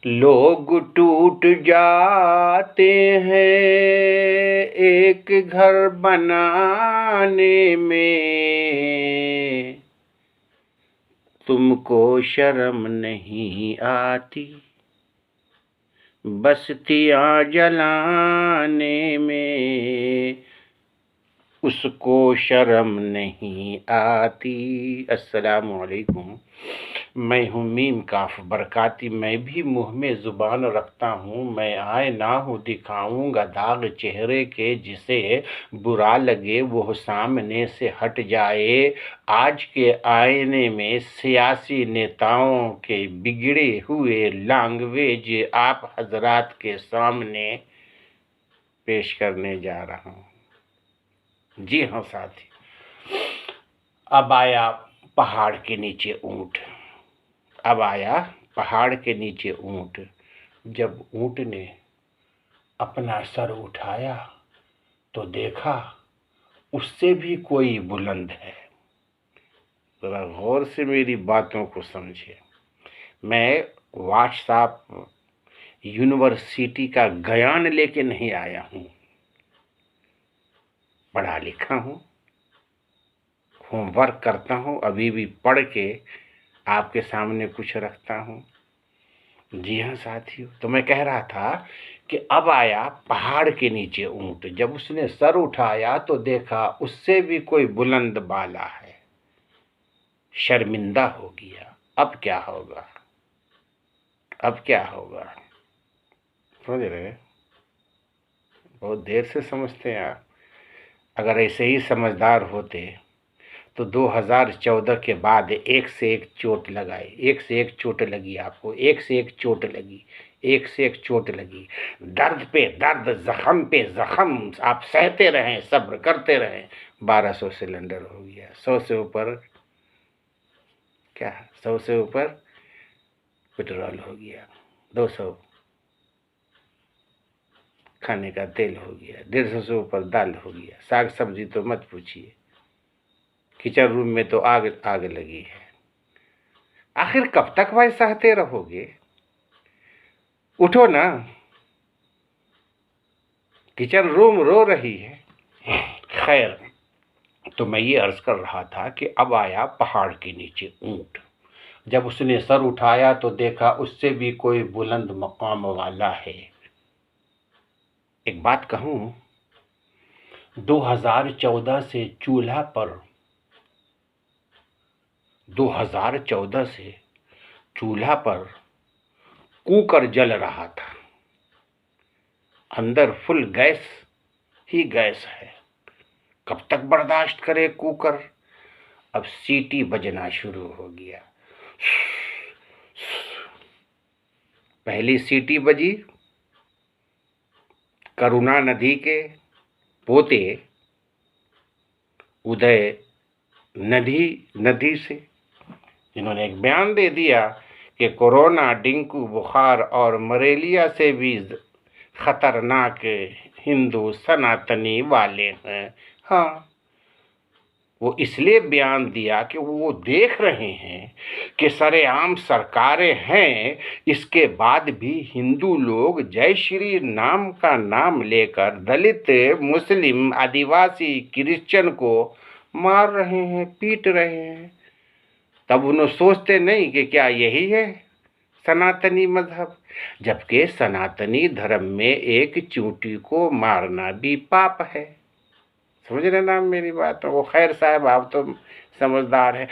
लोग टूट जाते हैं एक घर बनाने में, तुमको शर्म नहीं आती बस्तियां जलाने में, उसको शर्म नहीं आती। अस्सलामु अलैकुम। मैं हूँ मीम काफ बरकाती। मैं भी मुँह में ज़ुबान रखता हूँ, मैं आए ना हूँ दिखाऊँगा दाग चेहरे के, जिसे बुरा लगे वो सामने से हट जाए। आज के आईने में सियासी नेताओं के बिगड़े हुए लैंग्वेज आप हजरात के सामने पेश करने जा रहा हूँ। जी हाँ साथी, अब आया पहाड़ के नीचे ऊँट। अब आया पहाड़ के नीचे ऊँट। जब ऊँट ने अपना सर उठाया तो देखा उससे भी कोई बुलंद है। ज़रा गौर से मेरी बातों को समझिए। मैं व्हाट्सएप यूनिवर्सिटी का ज्ञान लेके नहीं आया हूँ, पढ़ा लिखा हूँ, होमवर्क करता हूँ, अभी भी पढ़ के आपके सामने कुछ रखता हूँ। जी हाँ साथियों, तो मैं कह रहा था कि अब आया पहाड़ के नीचे ऊँट। जब उसने सर उठाया तो देखा उससे भी कोई बुलंद बाला है। शर्मिंदा हो गया। अब क्या होगा, अब क्या होगा? समझ रहे? बहुत देर से समझते हैं आप। अगर ऐसे ही समझदार होते तो 2014 के बाद एक से एक चोट लगाए, एक से एक चोट लगी आपको, एक से एक चोट लगी, एक से एक चोट लगी, दर्द पे दर्द, जख्म पे जख्म आप सहते रहें, सब्र करते रहें। 1200 सिलेंडर हो गया, 100 से ऊपर, क्या 100 से ऊपर पेट्रोल हो गया, 200 खाने का तेल हो गया, 150 से ऊपर दाल हो गया, साग सब्जी तो मत पूछिए, किचन रूम में तो आग आग लगी है। आखिर कब तक भाई सहते रहोगे? उठो ना, किचन रूम रो रही है। खैर, तो मैं ये अर्ज कर रहा था कि अब आया पहाड़ के नीचे ऊँट। जब उसने सर उठाया तो देखा उससे भी कोई बुलंद मकाम वाला है। एक बात कहूँ, 2014 से चूल्हा पर 2014 से चूल्हा पर कुकर जल रहा था, अंदर फुल गैस ही गैस है। कब तक बर्दाश्त करे कुकर? अब सीटी बजना शुरू हो गया। पहली सीटी बजी, करुणा नदी के पोते उदय नदी से जिन्होंने एक बयान दे दिया कि कोरोना, डेंगू बुखार और मलेरिया से भी खतरनाक हिंदू सनातनी वाले हैं। हाँ, वो इसलिए बयान दिया कि वो देख रहे हैं कि सरेआम सरकारें हैं, इसके बाद भी हिंदू लोग जय श्री नाम का नाम लेकर दलित, मुस्लिम, आदिवासी, क्रिश्चियन को मार रहे हैं, पीट रहे हैं। तब उन्हें सोचते नहीं कि क्या यही है सनातनी मजहब? जबकि सनातनी धर्म में एक चूंटी को मारना भी पाप है। समझ रहे ना मेरी बात? वो खैर साहब, आप तो समझदार हैं।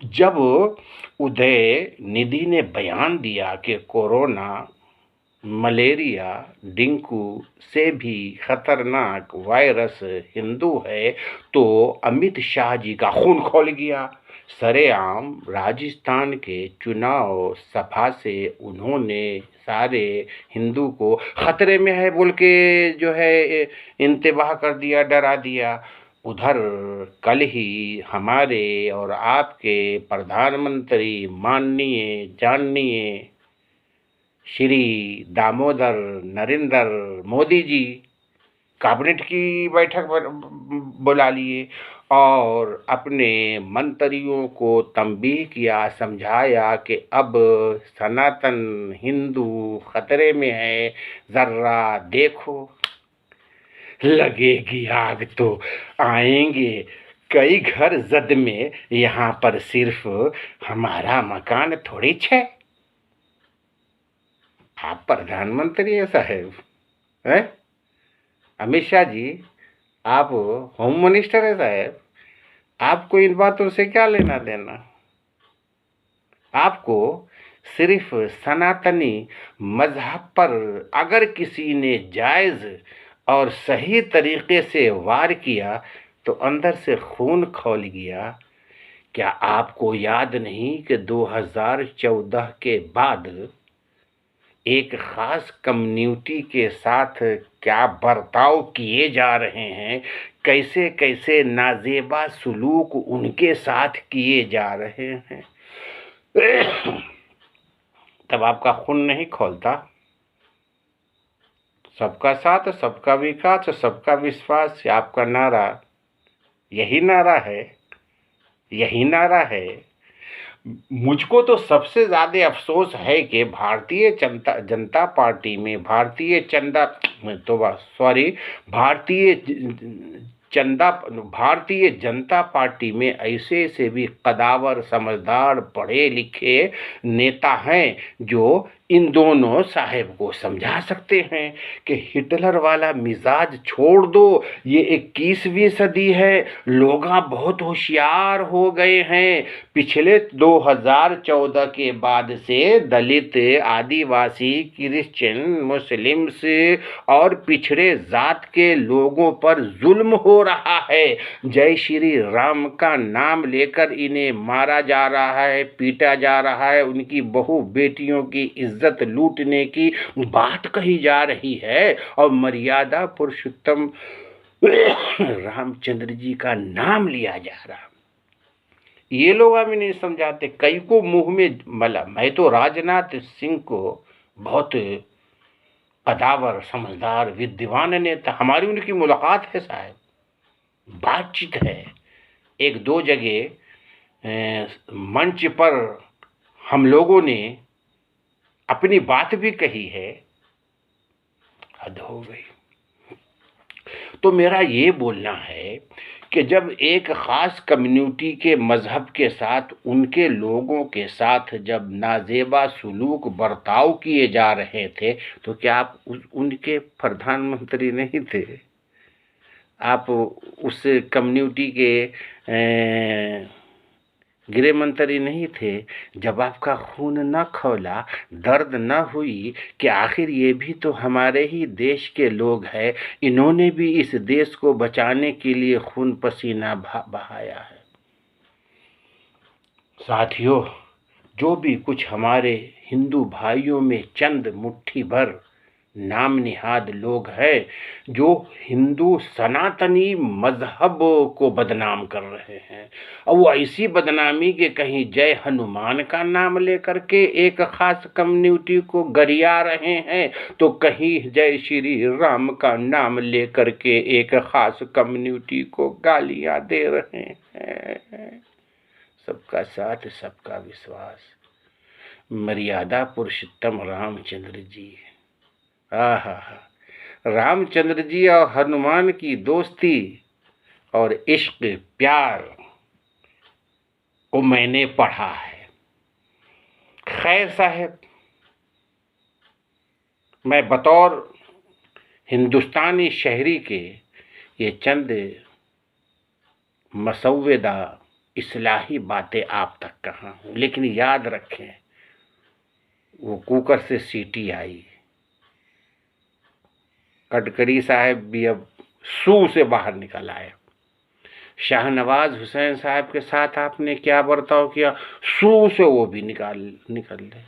जब उदय निधि ने बयान दिया कि कोरोना, मलेरिया, डेंगू से भी खतरनाक वायरस हिंदू है, तो अमित शाह जी का खून खौल गया। सरेआम राजस्थान के चुनाव सभा से उन्होंने सारे हिंदू को खतरे में है बोल के जो है इंतबाह कर दिया, डरा दिया। उधर कल ही हमारे और आपके प्रधानमंत्री माननीय जाननीय श्री दामोदर नरेंद्र मोदी जी कैबिनेट की बैठक बुला लिए और अपने मंत्रियों को तंबीह किया, समझाया कि अब सनातन हिंदू खतरे में है, ज़रा देखो। लगेगी आग तो आएंगे कई घर जद में, यहाँ पर सिर्फ हमारा मकान थोड़ी है। आप प्रधानमंत्री है साहब, हैं? अमित शाह जी, आप होम मिनिस्टर है साहब, आपको इन बातों से क्या लेना देना? आपको सिर्फ सनातनी मजहब पर अगर किसी ने जायज़ और सही तरीके से वार किया तो अंदर से खून खौल गया। क्या आपको याद नहीं कि 2014 के बाद एक ख़ास कम्युनिटी के साथ क्या बर्ताव किए जा रहे हैं, कैसे कैसे नाजेबा सलूक उनके साथ किए जा रहे हैं? तब आपका खून नहीं खौलता? सबका साथ, सबका विकास, सबका विश्वास, आपका नारा यही नारा है, यही नारा है। मुझको तो सबसे ज़्यादा अफसोस है कि भारतीय जनता पार्टी में भारतीय जनता पार्टी में ऐसे से भी कदावर, समझदार, पढ़े लिखे नेता हैं जो इन दोनों साहेब को समझा सकते हैं कि हिटलर वाला मिजाज छोड़ दो, ये 21वीं सदी है, लोग बहुत होशियार हो गए हैं। पिछले 2014 के बाद से दलित, आदिवासी, क्रिश्चियन, मुस्लिम्स और पिछड़े जात के लोगों पर जुल्म हो रहा है। जय श्री राम का नाम लेकर इन्हें मारा जा रहा है, पीटा जा रहा है, उनकी बहु बेटियों की इज्जत लूटने की बात कही जा रही है और मर्यादा पुरुषोत्तम रामचंद्र जी का नाम लिया जा रहा। ये लोग हमें नहीं समझाते। कई को मुंह में मला। मैं तो राजनाथ सिंह को बहुत कदावर, समझदार, विद्वान नेता, हमारी उनकी मुलाकात है साहब, बातचीत है। एक दो जगह मंच पर हम लोगों ने अपनी बात भी कही है। हद हो गई। तो मेरा ये बोलना है कि जब एक ख़ास कम्युनिटी के मज़हब के साथ, उनके लोगों के साथ जब नाजेबा सलूक बर्ताव किए जा रहे थे, तो क्या आप उनके प्रधानमंत्री नहीं थे? आप उस कम्युनिटी के गृह मंत्री नहीं थे? जब आपका खून न खौला, दर्द न हुई कि आखिर ये भी तो हमारे ही देश के लोग हैं, इन्होंने भी इस देश को बचाने के लिए खून पसीना बहाया है। साथियों, जो भी कुछ हमारे हिंदू भाइयों में चंद मुट्ठी भर नाम निहाद लोग हैं जो हिंदू सनातनी मजहब को बदनाम कर रहे हैं, और वो ऐसी बदनामी के कहीं जय हनुमान का नाम लेकर के एक खास कम्युनिटी को गरिया रहे हैं, तो कहीं जय श्री राम का नाम लेकर के एक खास कम्युनिटी को गालियां दे रहे हैं। सबका साथ, सबका विश्वास, मर्यादा पुरुषोत्तम रामचंद्र जी। आहा, रामचंद्र जी और हनुमान की दोस्ती और इश्क प्यार को मैंने पढ़ा है। खैर साहब, मैं बतौर हिंदुस्तानी शहरी के ये चंद मसौवेदा इस्लाही बातें आप तक कहा हूँ, लेकिन याद रखें वो कुकर से सीटी आई। गडकरी साहब भी अब सू से बाहर निकल आए। शाहनवाज हुसैन साहब के साथ आपने क्या बर्ताव किया, सू से वो भी निकल गए।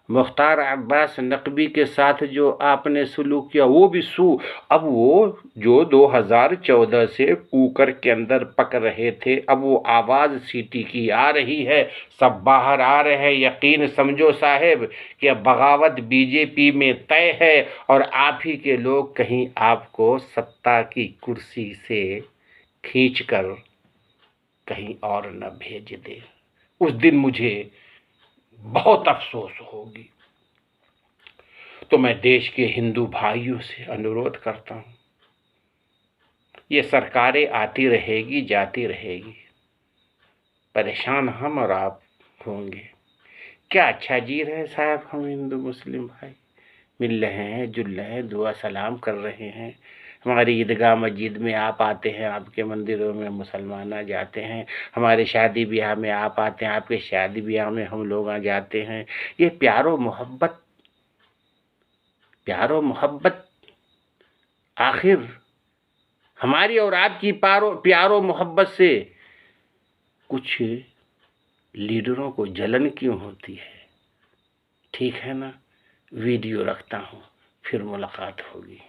मुख्तार अब्बास नकवी के साथ जो आपने सलूक किया वो भी सू। अब वो जो 2014 से कुकर के अंदर पक रहे थे, अब वो आवाज़ सीटी की आ रही है, सब बाहर आ रहे हैं। यकीन समझो साहेब कि अब बगावत बीजेपी में तय है और आप ही के लोग कहीं आपको सत्ता की कुर्सी से खींचकर कहीं और न भेज दे। उस दिन मुझे बहुत अफसोस होगी। तो मैं देश के हिंदू भाइयों से अनुरोध करता हूँ, ये सरकारें आती रहेगी जाती रहेगी, परेशान हम और आप होंगे। क्या अच्छा जी रहे साहब, हम हिंदू मुस्लिम भाई मिल रहे हैं, जुल रहे हैं, दुआ सलाम कर रहे हैं। हमारी ईदगाह मस्जिद में आप आते हैं, आपके मंदिरों में मुसलमान आ जाते हैं, हमारे शादी ब्याह में आप आते हैं, आपके शादी ब्याह में हम लोग आ जाते हैं। ये प्यारो मोहब्बत आखिर हमारी और आपकी प्यारो मोहब्बत से कुछ लीडरों को जलन क्यों होती है? ठीक है ना, वीडियो रखता हूँ, फिर मुलाकात होगी।